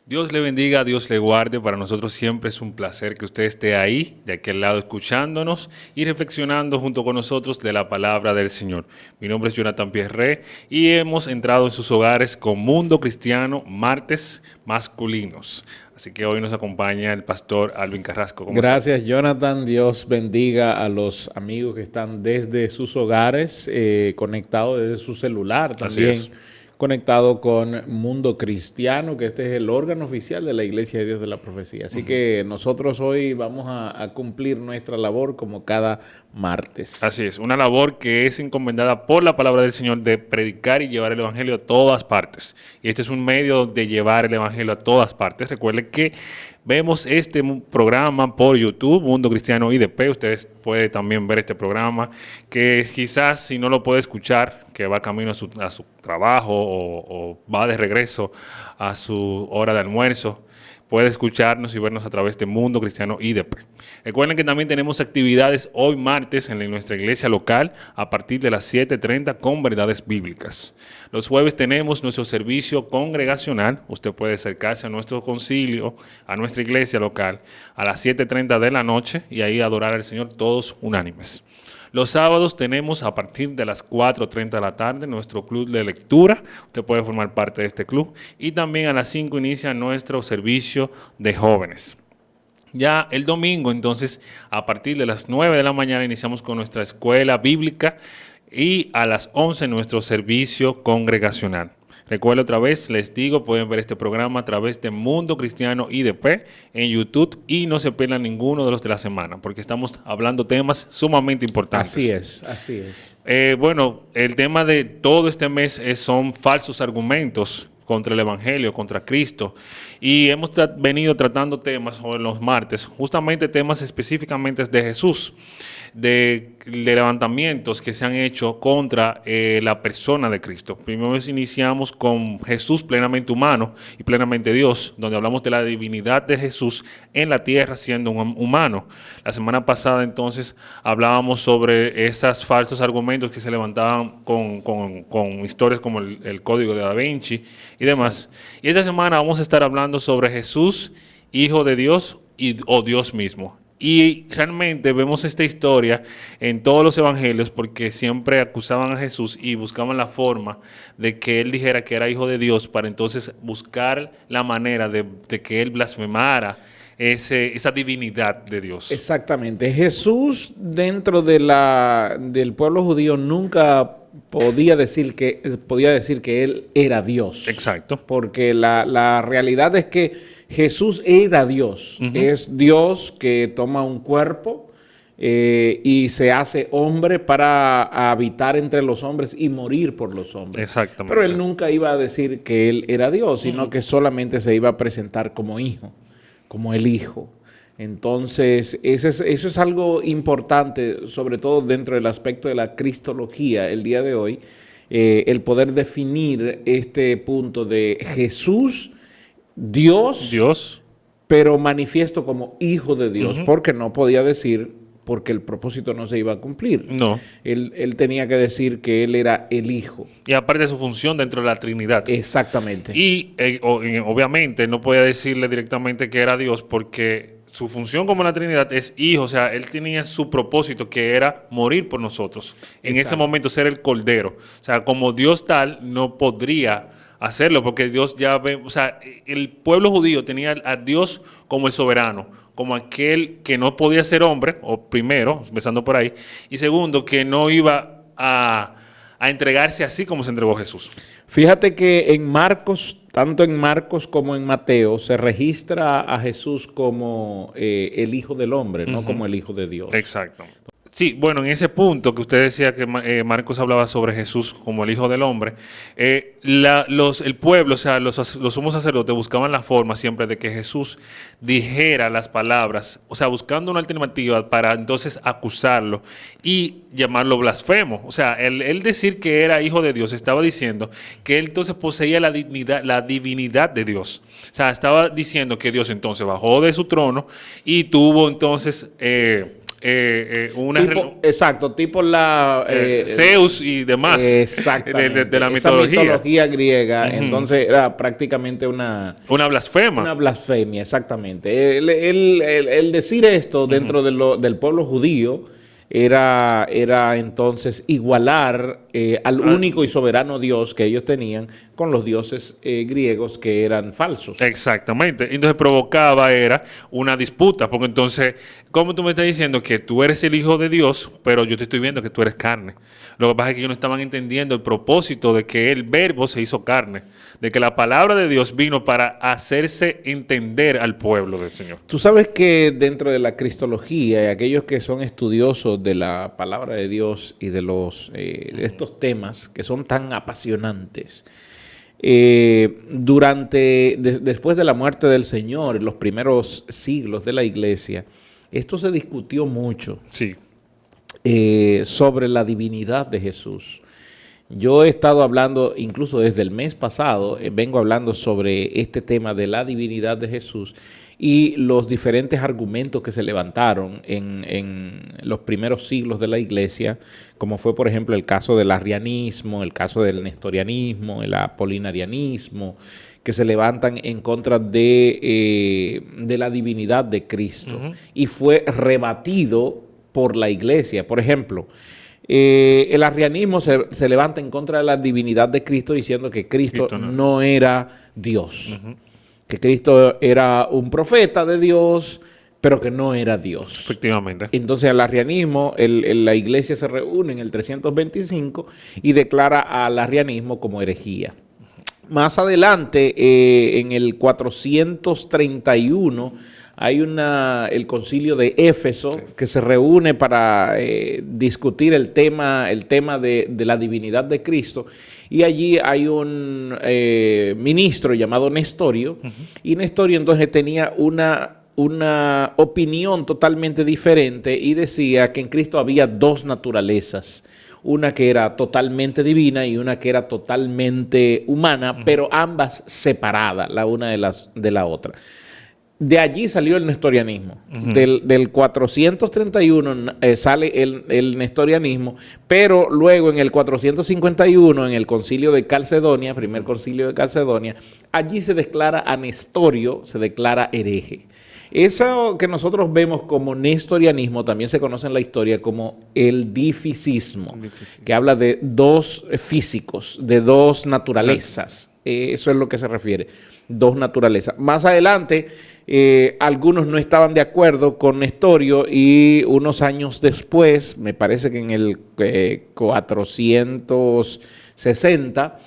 Dios le bendiga, Dios le guarde. Para nosotros siempre es un placer que usted esté ahí, de aquel lado, escuchándonos y reflexionando junto con nosotros de la palabra del Señor. Mi nombre es Jonathan Pierre y hemos entrado en sus hogares con Mundo Cristiano, martes masculinos. Así que hoy nos acompaña el pastor Alvin Carrasco. ¿Cómo está? Gracias, Jonathan. Dios bendiga a los amigos que están desde sus hogares, conectados desde su celular Así también, es. conectado con Mundo Cristiano, que este es el órgano oficial de la Iglesia de Dios de la Profecía. Así que nosotros hoy vamos a cumplir nuestra labor como cada martes. Así es, una labor que es encomendada por la palabra del Señor de predicar y llevar el Evangelio a todas partes. Y este es un medio de llevar el Evangelio a todas partes. Recuerden que vemos este programa por YouTube, Mundo Cristiano IDP. Ustedes pueden también ver este programa, que quizás si no lo puede escuchar, que va camino a su trabajo o va de regreso a su hora de almuerzo, puede escucharnos y vernos a través de Mundo Cristiano IDP. Recuerden que también tenemos actividades hoy martes en nuestra iglesia local a partir de las 7:30 con verdades bíblicas. Los jueves tenemos nuestro servicio congregacional. Usted puede acercarse a nuestro concilio, a nuestra iglesia local a las 7:30 de la noche y ahí adorar al Señor todos unánimes. Los sábados tenemos a partir de las 4:30 de la tarde nuestro club de lectura. Usted puede formar parte de este club. Y también a las 5 inicia nuestro servicio de jóvenes. Ya el domingo, entonces, a partir de las 9 de la mañana iniciamos con nuestra escuela bíblica y a las 11 nuestro servicio congregacional. Recuerdo otra vez, les digo, pueden ver este programa a través de Mundo Cristiano IDP en YouTube y no se pierdan ninguno de los de la semana, porque estamos hablando temas sumamente importantes. Así es, así es. Bueno, el tema de todo este mes son falsos argumentos contra el Evangelio, contra Cristo. Y hemos venido tratando temas en los martes, justamente temas específicamente de Jesús, de levantamientos que se han hecho contra la persona de Cristo. Primero iniciamos con Jesús plenamente humano y plenamente Dios, donde hablamos de la divinidad de Jesús en la tierra siendo un humano. La semana pasada entonces hablábamos sobre esos falsos argumentos que se levantaban con historias como el Código de Da Vinci y demás. Sí. Y esta semana vamos a estar hablando sobre Jesús, Hijo de Dios o Dios mismo. Y realmente vemos esta historia en todos los evangelios porque siempre acusaban a Jesús y buscaban la forma de que él dijera que era hijo de Dios para entonces buscar la manera de que él blasfemara esa divinidad de Dios. Exactamente. Jesús dentro del pueblo judío nunca podía decir que él era Dios. Exacto. Porque la realidad es que Jesús era Dios. Es Dios que toma un cuerpo y se hace hombre para habitar entre los hombres y morir por los hombres. Exactamente. Pero él nunca iba a decir que él era Dios, sino que solamente se iba a presentar como hijo, como el Hijo. Entonces, eso es algo importante, sobre todo dentro del aspecto de la cristología el día de hoy, el poder definir este punto de Jesús, Dios, pero manifiesto como hijo de Dios, porque no podía decir, porque el propósito no se iba a cumplir. No. Él tenía que decir que él era el Hijo. Y aparte de su función dentro de la Trinidad. Exactamente. Y obviamente no podía decirle directamente que era Dios porque su función como la Trinidad es hijo, o sea, él tenía su propósito que era morir por nosotros. En ese momento ser el Cordero. O sea, como Dios tal no podría hacerlo porque Dios ya ve, o sea, el pueblo judío tenía a Dios como el soberano, como aquel que no podía ser hombre, o primero, empezando por ahí, y segundo, que no iba a entregarse así como se entregó Jesús. Fíjate que en Marcos, tanto en Marcos como en Mateo, se registra a Jesús como el Hijo del Hombre, no como el Hijo de Dios. Exacto. Sí, bueno, en ese punto que usted decía que Marcos hablaba sobre Jesús como el Hijo del Hombre, el pueblo, o sea, los sumos sacerdotes buscaban la forma siempre de que Jesús dijera las palabras, o sea, buscando una alternativa para entonces acusarlo y llamarlo blasfemo. O sea, él decir que era hijo de Dios, estaba diciendo que él entonces poseía la divinidad de Dios. O sea, estaba diciendo que Dios entonces bajó de su trono y tuvo entonces Exacto, tipo Zeus y demás de la esa mitología. mitología griega. Entonces era prácticamente una blasfema. Una blasfemia, exactamente. El decir esto dentro del pueblo judío era entonces igualar al único y soberano Dios que ellos tenían con los dioses griegos que eran falsos. Exactamente. Entonces provocaba era una disputa, porque entonces, ¿cómo tú me estás diciendo que tú eres el hijo de Dios, pero yo te estoy viendo que tú eres carne? Lo que pasa es que ellos no estaban entendiendo el propósito de que el verbo se hizo carne, de que la palabra de Dios vino para hacerse entender al pueblo del Señor. Tú sabes que dentro de la cristología y aquellos que son estudiosos de la palabra de Dios y de estos temas que son tan apasionantes, después de la muerte del Señor, en los primeros siglos de la iglesia, esto se discutió mucho Sí. sobre la divinidad de Jesús. Yo he estado hablando, incluso desde el mes pasado, vengo hablando sobre este tema de la divinidad de Jesús y los diferentes argumentos que se levantaron en los primeros siglos de la iglesia, como fue por ejemplo el caso del arrianismo, el caso del nestorianismo, el apolinarianismo, que se levantan en contra de la divinidad de Cristo. Y fue rebatido por la iglesia. Por ejemplo, el arrianismo se levanta en contra de la divinidad de Cristo diciendo que Cristo no era Dios. Que Cristo era un profeta de Dios, pero que no era Dios. Efectivamente. Entonces el arrianismo, la iglesia se reúne en el 325 y declara al arrianismo como herejía. Más adelante, en el 431, hay el concilio de Éfeso que se reúne para discutir el tema de la divinidad de Cristo. Y allí hay un ministro llamado Nestorio, y Nestorio entonces tenía una opinión totalmente diferente y decía que en Cristo había dos naturalezas. Una que era totalmente divina y una que era totalmente humana, pero ambas separadas la una de la otra. De allí salió el nestorianismo. Del 431 sale el nestorianismo, pero luego en el 451, en el concilio de Calcedonia, primer concilio de Calcedonia, allí se declara a Nestorio, se declara hereje. Eso que nosotros vemos como nestorianismo también se conoce en la historia como el difisismo, que habla de dos físicos, de dos naturalezas. Eso es lo que se refiere, dos naturalezas. Más adelante, algunos no estaban de acuerdo con Nestorio y unos años después, me parece que en el 460,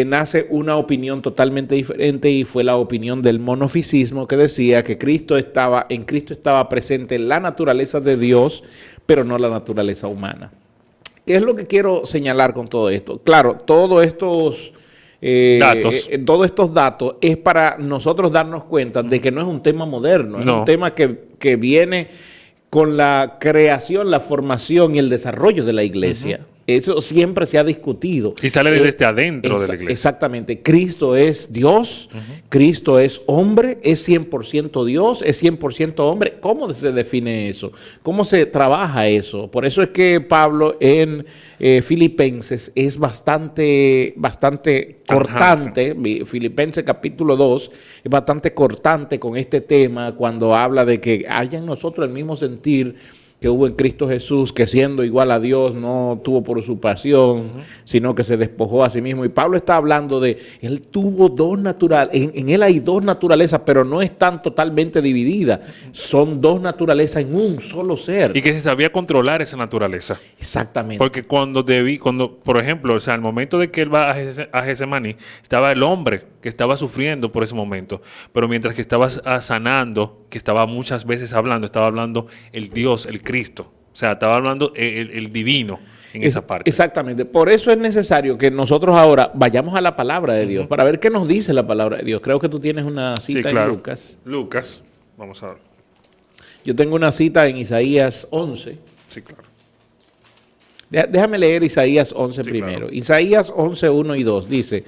nace una opinión totalmente diferente y fue la opinión del monofisismo que decía que en Cristo estaba presente la naturaleza de Dios, pero no la naturaleza humana. ¿Qué es lo que quiero señalar con todo esto? Claro, todos estos datos es para nosotros darnos cuenta de que no es un tema moderno, es un tema que viene con la creación, la formación y el desarrollo de la iglesia. Eso siempre se ha discutido. Y sale desde adentro de la iglesia. Exactamente. Cristo es Dios, Cristo es hombre, es 100% Dios, es 100% hombre. ¿Cómo se define eso? ¿Cómo se trabaja eso? Por eso es que Pablo en Filipenses es bastante cortante. Filipenses capítulo 2 es bastante cortante con este tema cuando habla de que haya en nosotros el mismo sentir que hubo en Cristo Jesús, que siendo igual a Dios no tuvo por usurpación, sino que se despojó a sí mismo. Y Pablo está hablando de, él tuvo dos naturalezas, en él hay dos naturalezas, pero no están totalmente divididas. Son dos naturalezas en un solo ser. Y que se sabía controlar esa naturaleza. Exactamente. Porque cuando, por ejemplo, o sea, al momento de que él va a Getsemaní, estaba el hombre que estaba sufriendo por ese momento. Pero mientras que estaba sanando, que estaba muchas veces hablando, estaba hablando el Dios, el Cristo. O sea, estaba hablando el divino en esa parte. Exactamente. Por eso es necesario que nosotros ahora vayamos a la palabra de Dios para ver qué nos dice la palabra de Dios. Creo que tú tienes una cita en Lucas. Lucas, vamos a ver. Yo tengo una cita en Isaías 11. Sí, claro. Déjame leer Isaías 11 primero. Claro. Isaías 11, 1 y 2 dice: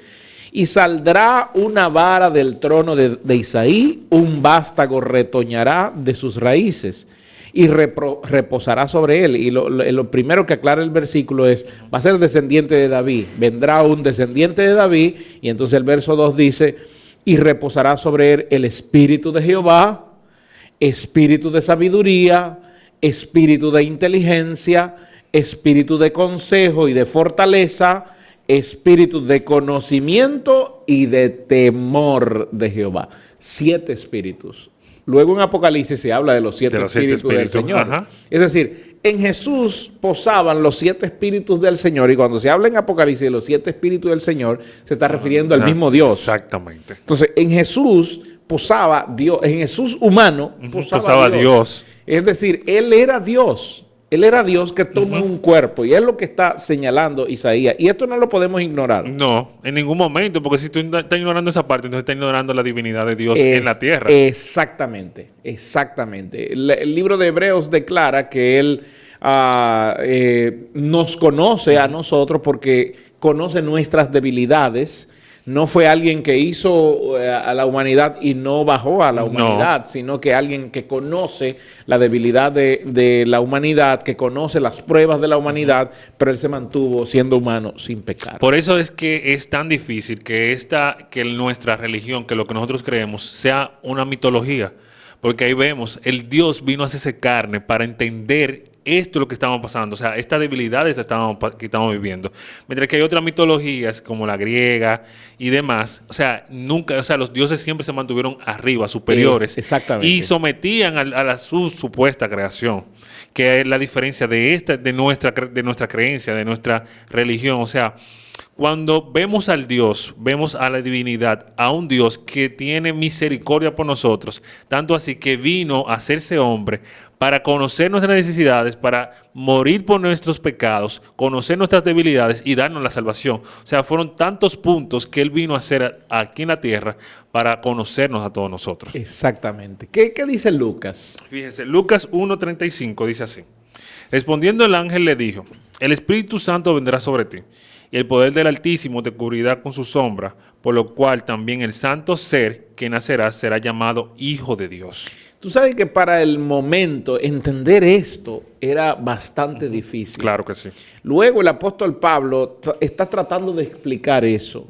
y saldrá una vara del trono de Isaí, un vástago retoñará de sus raíces, y reposará sobre él. Y lo primero que aclara el versículo es, va a ser descendiente de David, vendrá un descendiente de David, y entonces el verso 2 dice, y reposará sobre él el espíritu de Jehová, espíritu de sabiduría, espíritu de inteligencia, espíritu de consejo y de fortaleza, espíritu de conocimiento y de temor de Jehová. 7 espíritus. Luego en Apocalipsis se habla de los 7 espíritus del Señor. Ajá. Es decir, en Jesús posaban los 7 espíritus del Señor, y cuando se habla en Apocalipsis de los 7 espíritus del Señor, se está refiriendo al mismo Dios. Exactamente. Entonces, en Jesús posaba Dios, en Jesús humano posaba Dios. Es decir, Él era Dios. Él era Dios que toma un cuerpo, y es lo que está señalando Isaías. Y esto no lo podemos ignorar. No, en ningún momento, porque si tú estás ignorando esa parte, entonces estás ignorando la divinidad de Dios en la tierra. Exactamente, exactamente. El libro de Hebreos declara que Él nos conoce a nosotros porque conoce nuestras debilidades. No fue alguien que hizo a la humanidad y no bajó a la humanidad, sino que alguien que conoce la debilidad de la humanidad, que conoce las pruebas de la humanidad, pero Él se mantuvo siendo humano sin pecar. Por eso es que es tan difícil que nuestra religión, que lo que nosotros creemos, sea una mitología. Porque ahí vemos, el Dios vino a hacerse carne para entender esto es lo que estamos pasando, o sea, estas debilidades que estamos viviendo. Mientras que hay otras mitologías como la griega y demás, o sea, los dioses siempre se mantuvieron arriba, superiores, exactamente, y sometían a su supuesta creación, que es la diferencia de nuestra creencia, de nuestra religión. O sea, cuando vemos al Dios, vemos a la divinidad, a un Dios que tiene misericordia por nosotros, tanto así que vino a hacerse hombre para conocer nuestras necesidades, para morir por nuestros pecados, conocer nuestras debilidades y darnos la salvación. O sea, fueron tantos puntos que Él vino a hacer aquí en la tierra para conocernos a todos nosotros. Exactamente. ¿Qué dice Lucas? Fíjense, Lucas 1:35 dice así. Respondiendo el ángel le dijo, el Espíritu Santo vendrá sobre ti, y el poder del Altísimo te cubrirá con su sombra, por lo cual también el santo ser que nacerá será llamado Hijo de Dios. Tú sabes que para el momento entender esto era bastante difícil. Claro que sí. Luego el apóstol Pablo está tratando de explicar eso,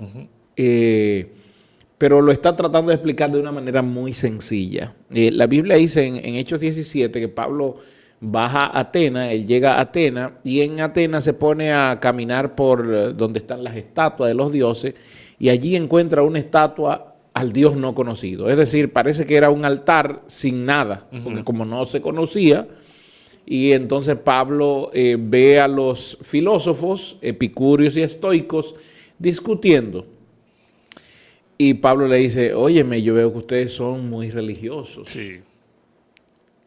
pero lo está tratando de explicar de una manera muy sencilla. La Biblia dice en Hechos 17 que Pablo baja a Atenas, él llega a Atenas, y en Atenas se pone a caminar por donde están las estatuas de los dioses, y allí encuentra una estatua al Dios no conocido. Es decir, parece que era un altar sin nada, porque como no se conocía, y entonces Pablo ve a los filósofos, epicúreos y estoicos, discutiendo. Y Pablo le dice, óyeme, yo veo que ustedes son muy religiosos. Sí.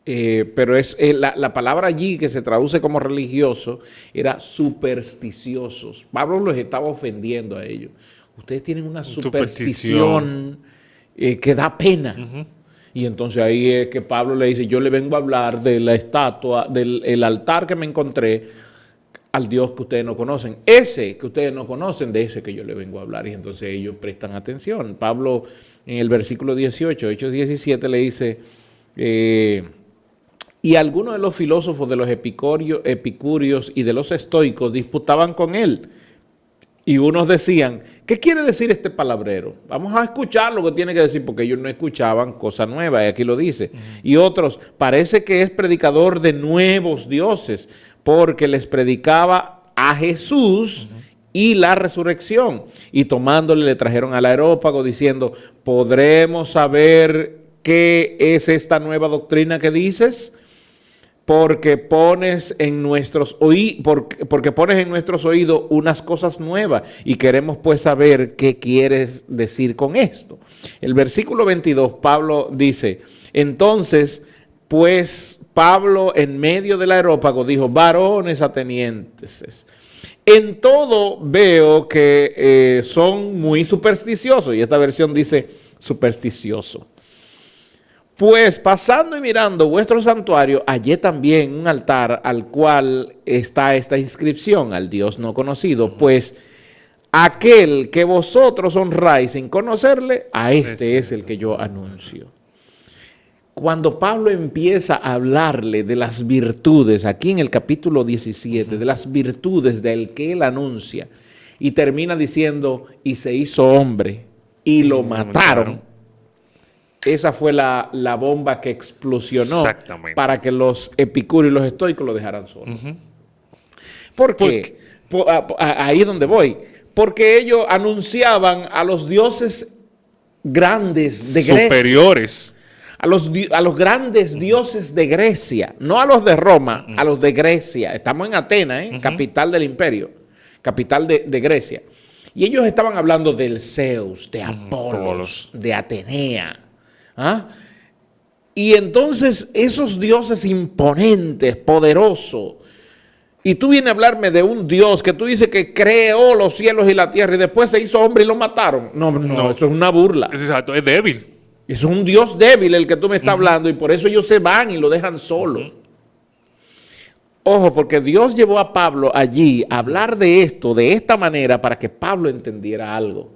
Pero la palabra allí que se traduce como religioso era supersticiosos. Pablo los estaba ofendiendo a ellos. Ustedes tienen una superstición que da pena. Y entonces ahí es que Pablo le dice, yo le vengo a hablar de la estatua, del altar que me encontré al Dios que ustedes no conocen. Ese que ustedes no conocen, de ese que yo le vengo a hablar. Y entonces ellos prestan atención. Pablo en el versículo 18, Hechos 17, le dice, y algunos de los filósofos de los epicúreos y de los estoicos disputaban con él. Y unos decían, ¿qué quiere decir este palabrero? Vamos a escuchar lo que tiene que decir, porque ellos no escuchaban cosa nueva, y aquí lo dice. Y otros, parece que es predicador de nuevos dioses, porque les predicaba a Jesús y la resurrección. Y tomándole le trajeron al Areópago diciendo, ¿podremos saber qué es esta nueva doctrina que dices? Porque pones en nuestros oídos unas cosas nuevas, y queremos pues saber qué quieres decir con esto. El versículo 22, Pablo dice, entonces, pues Pablo en medio del Areópago dijo, varones atenienses, en todo veo que son muy supersticiosos, y esta versión dice supersticioso. Pues pasando y mirando vuestro santuario, hallé también un altar al cual está esta inscripción, al Dios no conocido, pues aquel que vosotros honráis sin conocerle, a este es el que yo anuncio. cuando Pablo empieza a hablarle de las virtudes, aquí en el capítulo 17, de las virtudes del que él anuncia, y termina diciendo, y se hizo hombre, y lo mataron. Esa fue la bomba que explosionó para que los epicúreos y los estoicos lo dejaran solo. ¿Por qué? Ahí es donde voy. Porque ellos anunciaban a los dioses grandes de Grecia. Superiores. A los grandes dioses de Grecia, no a los de Roma, a los de Grecia. Estamos en Atenas, capital del imperio, capital de Grecia. Y ellos estaban hablando del Zeus, de Apolos, de Atenea. ¿Ah? Y entonces esos dioses imponentes, poderosos, y tú vienes a hablarme de un Dios que tú dices que creó los cielos y la tierra y después se hizo hombre y lo mataron. No, eso es una burla. Exacto, es débil. Es un Dios débil el que tú me estás hablando y por eso ellos se van y lo dejan solo. Ojo, porque Dios llevó a Pablo allí a hablar de esto, de esta manera, para que Pablo entendiera algo.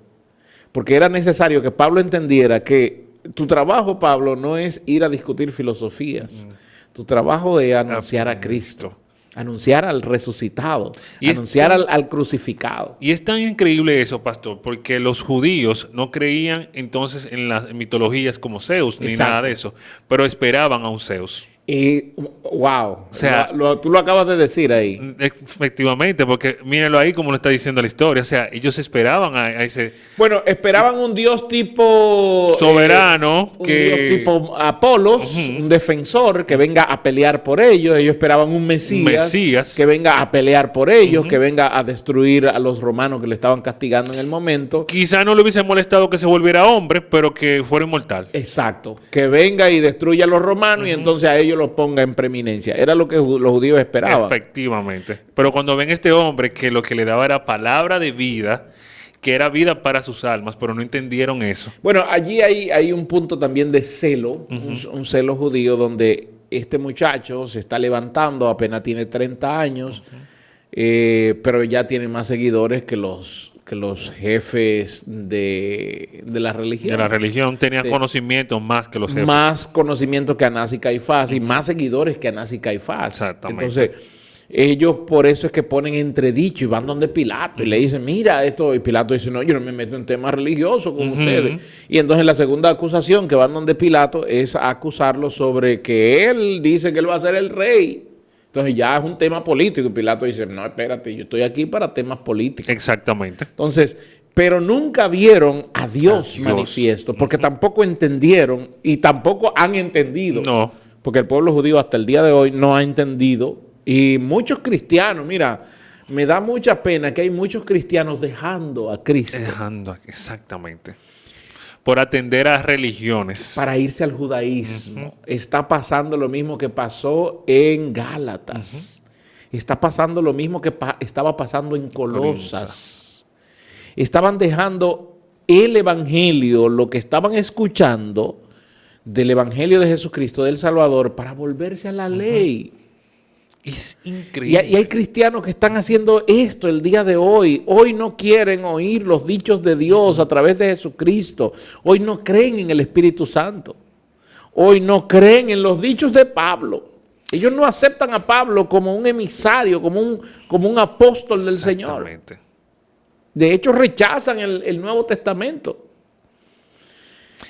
Porque era necesario que Pablo entendiera que tu trabajo, Pablo, no es ir a discutir filosofías. Tu trabajo es anunciar a Cristo. Anunciar al resucitado, y anunciar al crucificado. Y es tan increíble eso, pastor, porque los judíos no creían entonces en las mitologías como Zeus, ni nada de eso, pero esperaban a un Zeus. Wow, o sea, tú lo acabas de decir ahí. Efectivamente, porque mírenlo ahí como lo está diciendo la historia. O sea, ellos esperaban a ese... Bueno, esperaban un Dios tipo... soberano. Un Dios tipo Apolos, un defensor que venga a pelear por ellos. Ellos esperaban un Mesías que venga a pelear por ellos, que venga a destruir a los romanos que le estaban castigando en el momento. Quizá no le hubiese molestado que se volviera hombre, pero que fuera inmortal. Exacto, que venga y destruya a los romanos y entonces a ellos los ponga en preeminencia. Era lo que los judíos esperaban. Efectivamente. Pero cuando ven este hombre que lo que le daba era palabra de vida, que era vida para sus almas, pero no entendieron eso. Bueno, allí hay un punto también de celo, un celo judío, donde este muchacho se está levantando, apenas tiene 30 años, pero ya tiene más seguidores que los jefes de la religión. De la religión tenía conocimiento más que los jefes. Más conocimiento que Anás y Caifás y más seguidores que Anás y Caifás. Exactamente. Entonces, ellos por eso es que ponen entredicho y van donde Pilato y le dicen, mira esto, y Pilato dice, no, yo no me meto en temas religiosos con ustedes. Y entonces la segunda acusación que van donde Pilato es acusarlo sobre que él dice que él va a ser el rey. Entonces ya es un tema político y Pilato dice, no, espérate, yo estoy aquí para temas políticos. Exactamente. Entonces, pero nunca vieron a Dios manifiesto, porque tampoco entendieron y tampoco han entendido. No. Porque el pueblo judío hasta el día de hoy no ha entendido. Y muchos cristianos, mira, me da mucha pena que hay muchos cristianos dejando a Cristo. Exactamente. Por atender a religiones. Para irse al judaísmo. Está pasando lo mismo que pasó en Gálatas. Está pasando lo mismo que estaba pasando en Colosas. Estaban dejando el evangelio, lo que estaban escuchando del evangelio de Jesucristo, del Salvador, para volverse a la ley. Es increíble. Y hay cristianos que están haciendo esto el día de hoy. Hoy no quieren oír los dichos de Dios a través de Jesucristo. Hoy no creen en el Espíritu Santo. Hoy no creen en los dichos de Pablo. Ellos no aceptan a Pablo como un emisario, como un apóstol del Señor. De hecho, rechazan el Nuevo Testamento.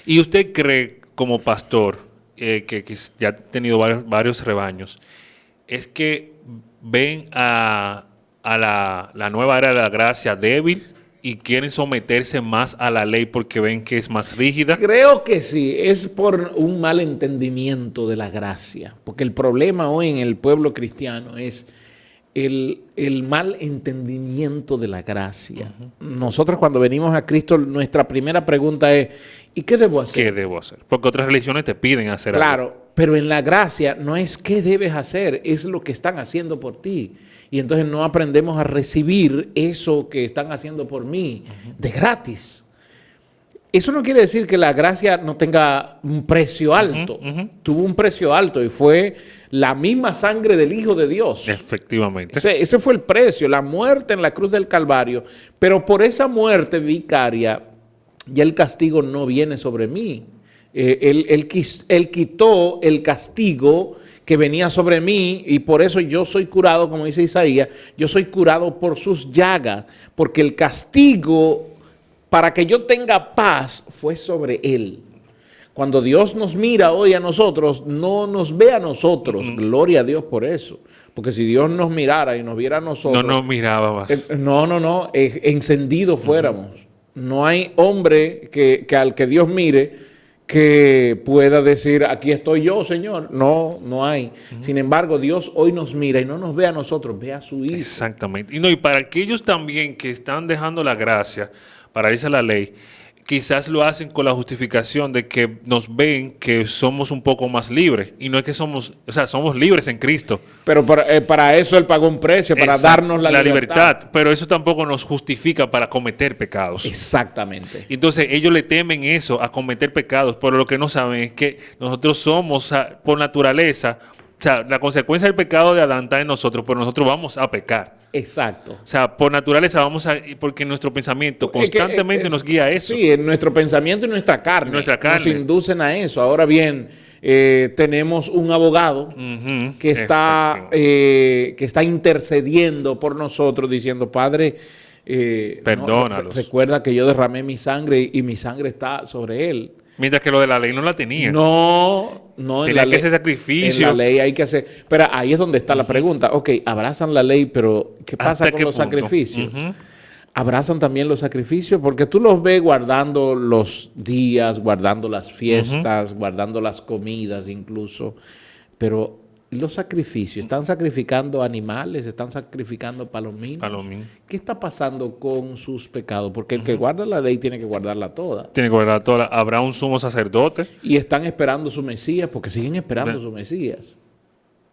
¿Y usted cree, como pastor, que ya ha tenido varios rebaños, es que ven a la nueva era de la gracia débil y quieren someterse más a la ley porque ven que es más rígida? Creo que sí, es por un mal entendimiento de la gracia, porque el problema hoy en el pueblo cristiano es el mal entendimiento de la gracia. Nosotros cuando venimos a Cristo, nuestra primera pregunta es, ¿y qué debo hacer? ¿Qué debo hacer? Porque otras religiones te piden hacer algo. Claro, pero en la gracia no es qué debes hacer, es lo que están haciendo por ti. Y entonces no aprendemos a recibir eso que están haciendo por mí de gratis. Eso no quiere decir que la gracia no tenga un precio alto. Tuvo un precio alto y fue la misma sangre del Hijo de Dios. Efectivamente. Ese fue el precio, la muerte en la cruz del Calvario. Pero por esa muerte vicaria, ya el castigo no viene sobre mí. Él quitó el castigo que venía sobre mí y por eso yo soy curado, como dice Isaías, yo soy curado por sus llagas, porque el castigo para que yo tenga paz fue sobre Él. Cuando Dios nos mira hoy a nosotros, no nos ve a nosotros, gloria a Dios por eso, porque si Dios nos mirara y nos viera a nosotros, No nos miraba más. no, encendidos fuéramos. No hay hombre que al que Dios mire que pueda decir, aquí estoy yo, Señor. No, no hay. Sin embargo, Dios hoy nos mira y no nos ve a nosotros, ve a su Hijo. Exactamente. Y para aquellos también que están dejando la gracia para irse a la ley, quizás lo hacen con la justificación de que nos ven que somos un poco más libres. Y no es que somos, o sea, somos libres en Cristo. Pero para eso Él pagó un precio, para darnos la libertad. Pero eso tampoco nos justifica para cometer pecados. Exactamente. Entonces ellos le temen eso, a cometer pecados, pero lo que no saben es que nosotros somos, por naturaleza, o sea, la consecuencia del pecado de Adán está en nosotros, pero nosotros vamos a pecar. Exacto. O sea, por naturaleza vamos a, porque nuestro pensamiento constantemente nos guía a eso. Sí, en nuestro pensamiento y nuestra carne. Nos inducen a eso. Ahora bien, tenemos un abogado que está intercediendo por nosotros, diciendo, Padre, perdónalos. No, recuerda que yo derramé mi sangre y mi sangre está sobre él. Mientras que lo de la ley no la tenía. No, tenía que hacer sacrificio. En la ley hay que hacer. Pero ahí es donde está la pregunta. Ok, abrazan la ley, pero ¿qué pasa con los sacrificios? Abrazan también los sacrificios porque tú los ves guardando los días, guardando las fiestas, guardando las comidas incluso. Pero los sacrificios, están sacrificando animales, están sacrificando palominos. ¿Qué está pasando con sus pecados? Porque el que guarda la ley tiene que guardarla toda. Tiene que guardarla toda. Habrá un sumo sacerdote. Y están esperando su Mesías porque siguen esperando su Mesías.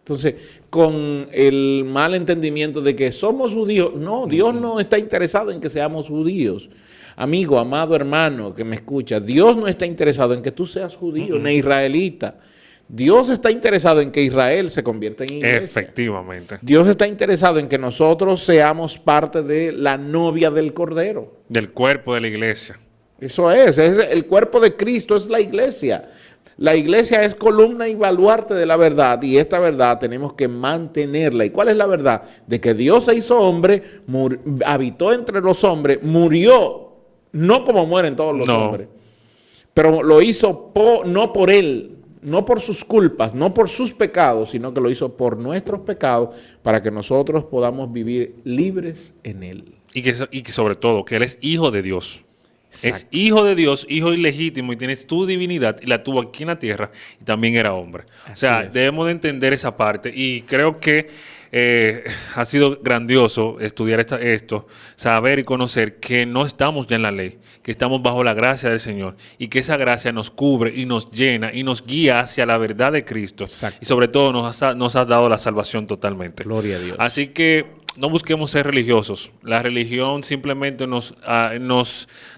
Entonces, con el mal entendimiento de que somos judíos, no, Dios no está interesado en que seamos judíos. Amigo, amado hermano que me escucha, Dios no está interesado en que tú seas judío ni israelita. Dios está interesado en que Israel se convierta en iglesia. Efectivamente. Dios está interesado en que nosotros seamos parte de la novia del Cordero. Del cuerpo de la iglesia. Eso es el cuerpo de Cristo, es la iglesia. La iglesia es columna y baluarte de la verdad, y esta verdad tenemos que mantenerla. ¿Y cuál es la verdad? De que Dios se hizo hombre, habitó entre los hombres, murió, no como mueren todos los hombres, pero lo hizo no por él, no por sus culpas, no por sus pecados, sino que lo hizo por nuestros pecados, para que nosotros podamos vivir libres en él. Y que sobre todo, que él es hijo de Dios. Exacto. Es hijo de Dios, hijo ilegítimo, y tienes tu divinidad y la tuvo aquí en la tierra y también era hombre. O sea, debemos de entender esa parte y creo que ha sido grandioso estudiar esto, saber y conocer que no estamos ya en la ley, que estamos bajo la gracia del Señor y que esa gracia nos cubre y nos llena y nos guía hacia la verdad de Cristo. Exacto. Y sobre todo nos ha dado la salvación totalmente. Gloria a Dios. Así que no busquemos ser religiosos. La religión simplemente nos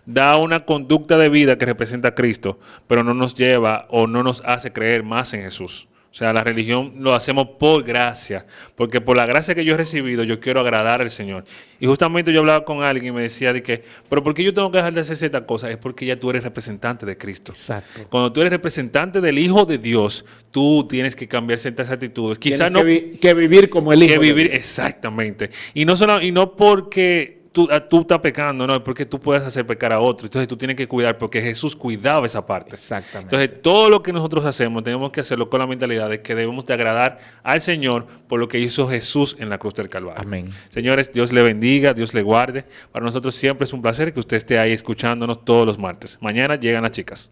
da una conducta de vida que representa a Cristo, pero no nos lleva o no nos hace creer más en Jesús. O sea, la religión lo hacemos por gracia, porque por la gracia que yo he recibido, yo quiero agradar al Señor. Y justamente yo hablaba con alguien y me decía de que, pero ¿por qué yo tengo que dejar de hacer cierta cosa? Es porque ya tú eres representante de Cristo. Exacto. Cuando tú eres representante del Hijo de Dios, tú tienes que cambiar ciertas actitudes. Quizás no que vivir como el Hijo. Que vivir, exactamente. Y no porque tú estás pecando, no, es porque tú puedes hacer pecar a otro. Entonces tú tienes que cuidar, porque Jesús cuidaba esa parte. Exactamente. Entonces todo lo que nosotros hacemos, tenemos que hacerlo con la mentalidad de que debemos de agradar al Señor por lo que hizo Jesús en la cruz del Calvario. Amén. Señores, Dios le bendiga, Dios le guarde. Para nosotros siempre es un placer que usted esté ahí escuchándonos todos los martes. Mañana llegan las chicas.